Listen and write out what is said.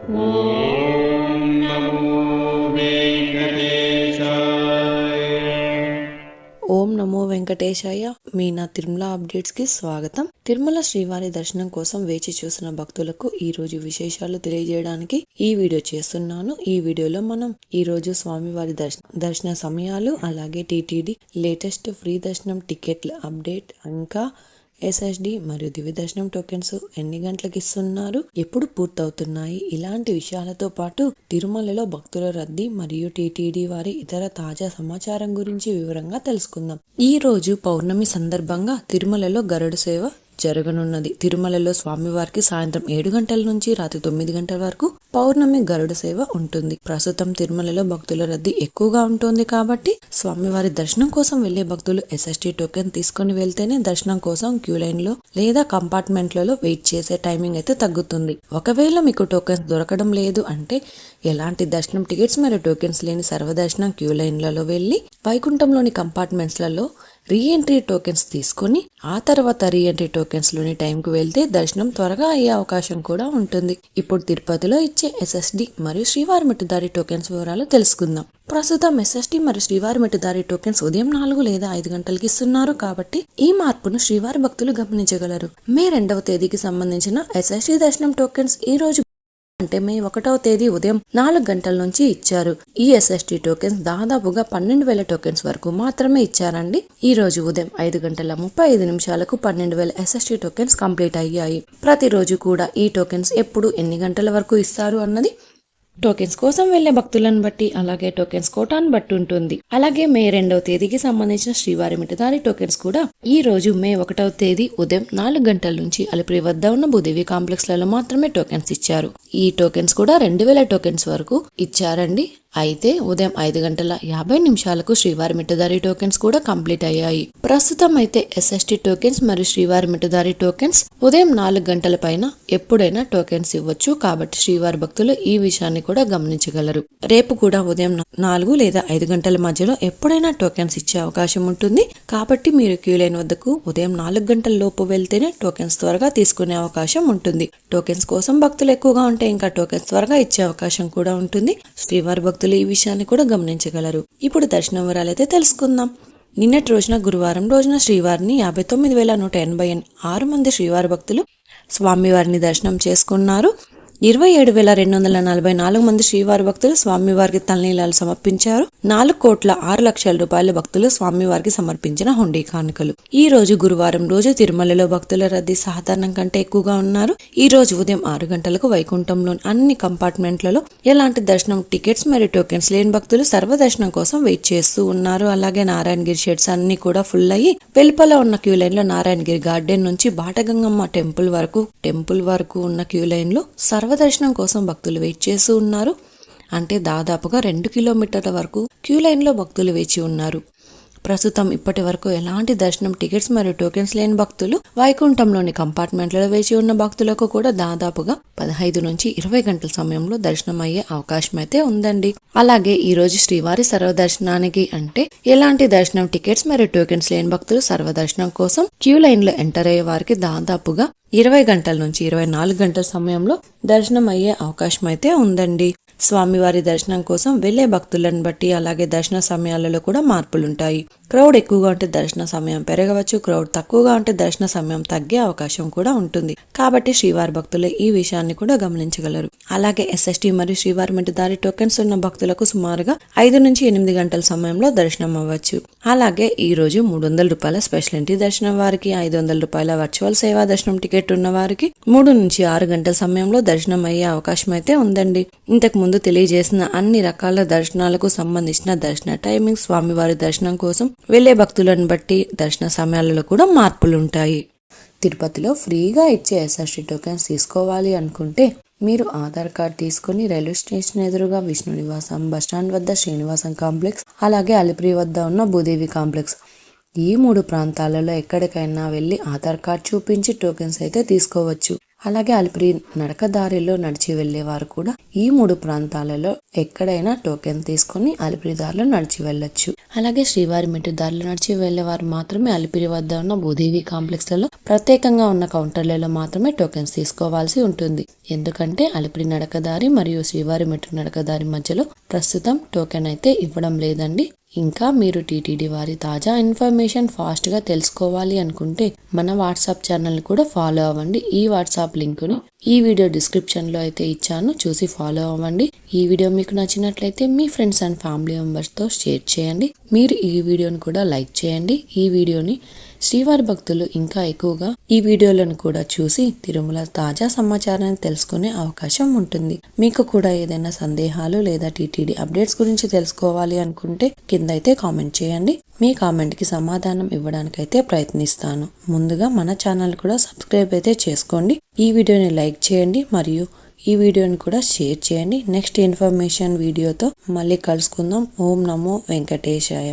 ఓం నమో వెంకటేశాయ. ఓం నమో వెంకటేశాయ. మీ నా తిరుమల అప్డేట్స్ కి స్వాగతం. తిరుమల శ్రీవారి దర్శనం కోసం వేచి చూసిన భక్తులకు ఈ రోజు విశేషాలు తెలియజేయడానికి ఈ వీడియో చేస్తున్నాను. ఈ వీడియోలో మనం ఈ రోజు స్వామివారి దర్శన సమయాలు, అలాగే టీటీడీ లేటెస్ట్ ఫ్రీ దర్శనం టికెట్ల అప్డేట్, ఇంకా ఎస్ఎస్డి మరియు దివ్య దర్శనం టోకెన్స్ ఎన్ని గంటలకు ఇస్తున్నారు, ఎప్పుడు పూర్తవుతున్నాయి, ఇలాంటి విషయాలతో పాటు తిరుమలలో భక్తుల రద్దీ మరియు టీటీడీ వారి ఇతర తాజా సమాచారం గురించి వివరంగా తెలుసుకుందాం. ఈ రోజు పౌర్ణమి సందర్భంగా తిరుమలలో గరుడ సేవ జరగనున్నది. తిరుమలలో స్వామివారికి సాయంత్రం 7 గంటల నుంచి రాత్రి 9 గంటల వరకు పౌర్ణమి గరుడ సేవ ఉంటుంది. ప్రస్తుతం తిరుమలలో భక్తుల రద్దీ ఎక్కువగా ఉంటుంది కాబట్టి స్వామివారి దర్శనం కోసం వెళ్లే భక్తులు ఎస్ఎస్టీ టోకెన్ తీసుకుని వెళ్తేనే దర్శనం కోసం క్యూ లైన్ లో లేదా కంపార్ట్మెంట్లలో వెయిట్ చేసే టైమింగ్ అయితే తగ్గుతుంది. ఒకవేళ మీకు టోకెన్స్ దొరకడం లేదు అంటే ఎలాంటి దర్శనం టికెట్స్ మరియు టోకెన్స్ లేని సర్వదర్శనం క్యూ లైన్లలో వెళ్లి వైకుంఠంలోని కంపార్ట్మెంట్స్లలో రీఎంట్రీ టోకెన్స్ తీసుకుని ఆ తర్వాత రీఎంట్రీ టోకెన్స్ లోని టైంకు వెళ్తే దర్శనం త్వరగా అయ్యే అవకాశం కూడా ఉంటుంది. ఇప్పుడు తిరుపతిలో ఇచ్చే ఎస్ఎస్డి మరియు శ్రీవారి మెట్టుదారి టోకెన్స్ వివరాలు తెలుసుకుందాం. ప్రస్తుతం ఎస్ఎస్డి మరియు శ్రీవారి మెట్టుదారి టోకెన్స్ ఉదయం 4 లేదా 5 గంటలకి ఇస్తున్నారు కాబట్టి ఈ మార్పును శ్రీవారి భక్తులు గమనించగలరు. మే 2వ తేదీకి సంబంధించిన ఎస్ఎస్డి దర్శనం టోకెన్స్ ఈ రోజు అంటే మే 1వ తేదీ ఉదయం 4 గంటల నుంచి ఇచ్చారు. ఈ ఎస్ఎస్టీ టోకెన్స్ దాదాపుగా 12,000 టోకెన్స్ వరకు మాత్రమే ఇచ్చారండి. ఈ రోజు ఉదయం 5:35 12,000 ఎస్ఎస్టీ టోకెన్స్ కంప్లీట్ అయ్యాయి. ప్రతిరోజు కూడా ఈ టోకెన్స్ ఎప్పుడు ఎన్ని గంటల వరకు ఇస్తారు అన్నది టోకెన్స్ కోసం వెళ్లే భక్తులను బట్టి, అలాగే టోకెన్స్ కోటాను బట్టి ఉంటుంది. అలాగే మే 2వ తేదీకి సంబంధించిన శ్రీవారి మిఠదారి టోకెన్స్ కూడా ఈ రోజు మే 1వ తేదీ ఉదయం 4 గంటల నుంచి అలిపిరి వద్ద ఉన్న భూదేవి కాంప్లెక్స్ లలో మాత్రమే టోకెన్స్ ఇచ్చారు. ఈ టోకెన్స్ కూడా 2,000 టోకెన్స్ వరకు ఇచ్చారండి. అయితే ఉదయం 5:50 శ్రీవారి మిట్టదారి టోకెన్స్ కూడా కంప్లీట్ అయ్యాయి. ప్రస్తుతం అయితే ఎస్ఎస్టీ టోకెన్స్ మరియు శ్రీవారి మిట్టదారి టోకెన్స్ ఉదయం 4 గంటల పైన ఎప్పుడైనా టోకెన్స్ ఇవ్వచ్చు. కాబట్టి శ్రీవారి భక్తులు ఈ విషయాన్ని కూడా గమనించగలరు. రేపు కూడా ఉదయం 4 లేదా 5 గంటల మధ్యలో ఎప్పుడైనా టోకెన్స్ ఇచ్చే అవకాశం ఉంటుంది. కాబట్టి మీరు క్యూ లైన్ వద్దకు ఉదయం 4 గంటల లోపు వెళ్తేనే టోకెన్స్ త్వరగా తీసుకునే అవకాశం ఉంటుంది. టోకెన్స్ కోసం భక్తులు ఎక్కువగా ఉంటే ఇంకా టోకెన్స్ త్వరగా ఇచ్చే అవకాశం కూడా ఉంటుంది. శ్రీవారి భక్తులు ఈ విషయాన్ని కూడా గమనించగలరు. ఇప్పుడు దర్శనం వివరాలైతే తెలుసుకుందాం. నిన్నటి రోజున గురువారం రోజున శ్రీవారిని 59,186 మంది శ్రీవారి భక్తులు స్వామివారిని దర్శనం చేసుకున్నారు. 27,244 మంది శ్రీవారి భక్తులు స్వామివారికి తలనీలాలు సమర్పించారు. 4,06,00,000 రూపాయల భక్తులు స్వామివారికి సమర్పించిన హుండీ కానుకలు. ఈ రోజు గురువారం రోజు తిరుమలలో భక్తుల రద్దీ సాధారణం కంటే ఎక్కువగా ఉన్నారు. ఈ రోజు ఉదయం 6 గంటలకు వైకుంఠంలోని అన్ని కంపార్ట్మెంట్లలో ఎలాంటి దర్శనం టికెట్స్ మరియు టోకెన్స్ లేని భక్తులు సర్వదర్శనం కోసం వెయిట్ చేస్తూ ఉన్నారు. అలాగే నారాయణగిరి షెడ్స్ అన్ని కూడా ఫుల్ అయ్యి వెలుపల ఉన్న క్యూ లైన్ లో నారాయణగిరి గార్డెన్ నుంచి బాటగంగమ్మ టెంపుల్ వరకు ఉన్న క్యూ లైన్ లో సర్వదర్శనం కోసం భక్తులు వెయిట్ చేస్తూ ఉన్నారు. అంటే దాదాపుగా 2 కిలోమీటర్ల వరకు క్యూ లైన్ లో భక్తులు వేచి ఉన్నారు. ప్రస్తుతం ఇప్పటి వరకు ఎలాంటి దర్శనం టికెట్స్ మరియు టోకెన్స్ లేని భక్తులు వైకుంఠంలోని కంపార్ట్మెంట్లలో వేచి ఉన్న భక్తులకు కూడా దాదాపుగా 15 నుంచి 20 గంటల సమయంలో దర్శనం అయ్యే అవకాశం అయితే ఉందండి. అలాగే ఈ రోజు శ్రీవారి సర్వదర్శనానికి అంటే ఎలాంటి దర్శనం టికెట్స్ మరియు టోకెన్స్ లేని భక్తులు సర్వదర్శనం కోసం క్యూ లైన్ లో ఎంటర్ అయ్యే వారికి దాదాపుగా 20 గంటల నుంచి 24 గంటల సమయంలో దర్శనం అయ్యే అవకాశం అయితే ఉందండి. స్వామివారి దర్శనం కోసం వెళ్లే భక్తులను బట్టి అలాగే దర్శన సమయాలలో కూడా మార్పులుంటాయి. క్రౌడ్ ఎక్కువగా ఉంటే దర్శన సమయం పెరగవచ్చు, క్రౌడ్ తక్కువగా ఉంటే దర్శన సమయం తగ్గే అవకాశం కూడా ఉంటుంది. కాబట్టి శ్రీవారి భక్తులు ఈ విషయాన్ని కూడా గమనించగలరు. అలాగే ఎస్ఎస్టీ మరియు శ్రీవారి మిట్టదారి టోకెన్స్ ఉన్న భక్తులకు సుమారుగా 5 నుంచి 8 గంటల సమయంలో దర్శనం అవ్వచ్చు. అలాగే ఈ రోజు 300 రూపాయల స్పెషల్ ఎంట్రీ దర్శనం వారికి, 500 రూపాయల వర్చువల్ సేవా దర్శనం టికెట్ ఉన్న వారికి 3 నుంచి 6 గంటల సమయంలో దర్శనం అయ్యే అవకాశం అయితే ఉందండి. ఇంతకు ముందు తెలియజేసిన అన్ని రకాల దర్శనాలకు సంబంధించిన దర్శన టైమింగ్, స్వామివారి దర్శనం కోసం వెళ్లే భక్తులను బట్టి దర్శన సమయాలలో కూడా మార్పులుంటాయి. తిరుపతిలో ఫ్రీగా ఇచ్చే ఎస్ఎస్టీ టోకెన్స్ తీసుకోవాలి అనుకుంటే మీరు ఆధార్ కార్డ్ తీసుకుని రైల్వే స్టేషన్ ఎదురుగా విష్ణు నివాసం, బస్టాండ్ వద్ద శ్రీనివాసం కాంప్లెక్స్, అలాగే అలిపిరి వద్ద ఉన్న భూదేవి కాంప్లెక్స్ ఈ 3 ప్రాంతాలలో ఎక్కడికైనా వెళ్లి ఆధార్ కార్డ్ చూపించి టోకెన్స్ అయితే తీసుకోవచ్చు. అలాగే అలిపిరి నడకదారిలో నడిచి వెళ్లేవారు కూడా ఈ 3 ప్రాంతాలలో ఎక్కడైనా టోకెన్ తీసుకుని అలిపిరి దారిలో నడిచి వెళ్ళొచ్చు. అలాగే శ్రీవారి మెట్టు దారిలో నడిచి వెళ్లేవారు మాత్రమే అలిపిరి వద్ద ఉన్న భూదేవి కాంప్లెక్స్ లలో ప్రత్యేకంగా ఉన్న కౌంటర్లలో మాత్రమే టోకెన్స్ తీసుకోవాల్సి ఉంటుంది. ఎందుకంటే అలిపిరి నడకదారి మరియు శ్రీవారి మెట్టు నడకదారి మధ్యలో ప్రస్తుతం టోకెన్ అయితే ఇవ్వడం లేదండి. ఇంకా మీరు టీటీడీ వారి తాజా ఇన్ఫర్మేషన్ ఫాస్ట్ గా తెలుసుకోవాలి అనుకుంటే మన వాట్సాప్ ఛానల్ కూడా ఫాలో అవ్వండి. ఈ వాట్సాప్ లింక్ ని ఈ వీడియో డిస్క్రిప్షన్ లో అయితే ఇచ్చాను, చూసి ఫాలో అవ్వండి. ఈ వీడియో మీకు నచ్చినట్లయితే మీ ఫ్రెండ్స్ అండ్ ఫ్యామిలీ మెంబర్స్ తో షేర్ చేయండి. మీరు ఈ వీడియోని కూడా లైక్ చేయండి. ఈ వీడియోని శ్రీవారి భక్తులు ఇంకా ఎక్కువగా ఈ వీడియోలను కూడా చూసి తిరుమల తాజా సమాచారాన్ని తెలుసుకునే అవకాశం ఉంటుంది. మీకు కూడా ఏదైనా సందేహాలు లేదా టీటీడీ అప్డేట్స్ గురించి తెలుసుకోవాలి అనుకుంటే కింద అయితే కామెంట్ చేయండి. మీ కామెంట్ కి సమాధానం ఇవ్వడానికైతే ప్రయత్నిస్తాను. ముందుగా మన ఛానల్ కూడా సబ్స్క్రైబ్ అయితే చేసుకోండి. ఈ వీడియోని లైక్ చేయండి మరియు ఈ వీడియోని కూడా షేర్ చేయండి. నెక్స్ట్ ఇన్ఫర్మేషన్ వీడియోతో మళ్ళీ కలుసుకుందాం. ఓం నమో వెంకటేశాయ.